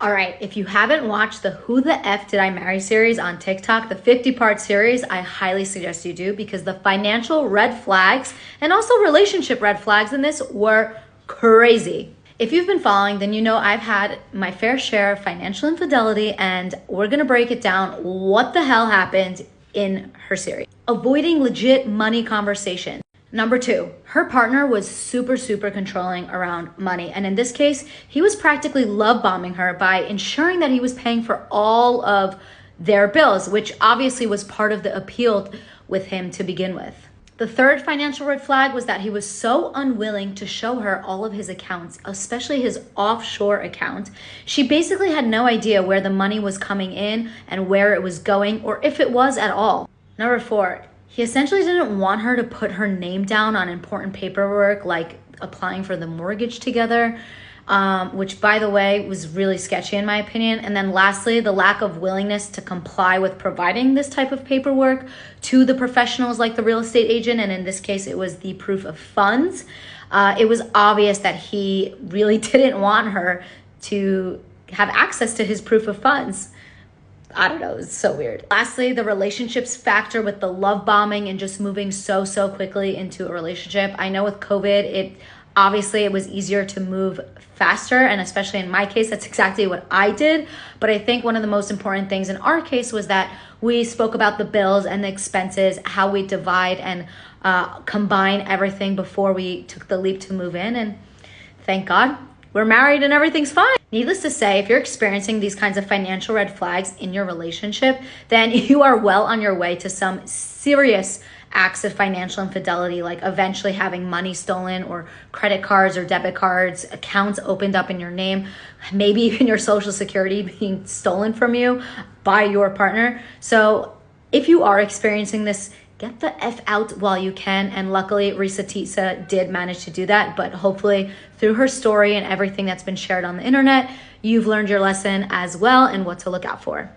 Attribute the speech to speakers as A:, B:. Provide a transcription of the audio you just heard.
A: All right, if you haven't watched the Who the F Did I Marry series on TikTok, the 50-part series, I highly suggest you do, because the financial red flags and also relationship red flags in this were crazy. If you've been following, then you know I've had my fair share of financial infidelity, and we're gonna break it down what the hell happened in her series. Avoiding legit money conversation. Number 2, her partner was super controlling around money. And in this case, he was practically love bombing her by ensuring that he was paying for all of their bills, which obviously was part of the appeal with him to begin with. The third financial red flag was that he was so unwilling to show her all of his accounts, especially his offshore account. She basically had no idea where the money was coming in and where it was going, or if it was at all. Number 4, he essentially didn't want her to put her name down on important paperwork like applying for the mortgage together, which, by the way, was really sketchy in my opinion. And then lastly, the lack of willingness to comply with providing this type of paperwork to the professionals like the real estate agent. And in this case, it was the proof of funds. It was obvious that he really didn't want her to have access to his proof of funds. I don't know, it's so weird. Lastly, the relationships factor with the love bombing and just moving so quickly into a relationship. I know with COVID, it was easier to move faster, and especially in my case, that's exactly what I did. But I think one of the most important things in our case was that we spoke about the bills and the expenses, how we divide and combine everything before we took the leap to move in. And thank God, we're married and everything's fine. Needless to say, if you're experiencing these kinds of financial red flags in your relationship, then you are well on your way to some serious acts of financial infidelity, like eventually having money stolen or credit cards or debit cards, accounts opened up in your name, maybe even your social security being stolen from you by your partner. So if you are experiencing this, get the F out while you can. And luckily, Risa Tisa did manage to do that. But hopefully through her story and everything that's been shared on the internet, you've learned your lesson as well and what to look out for.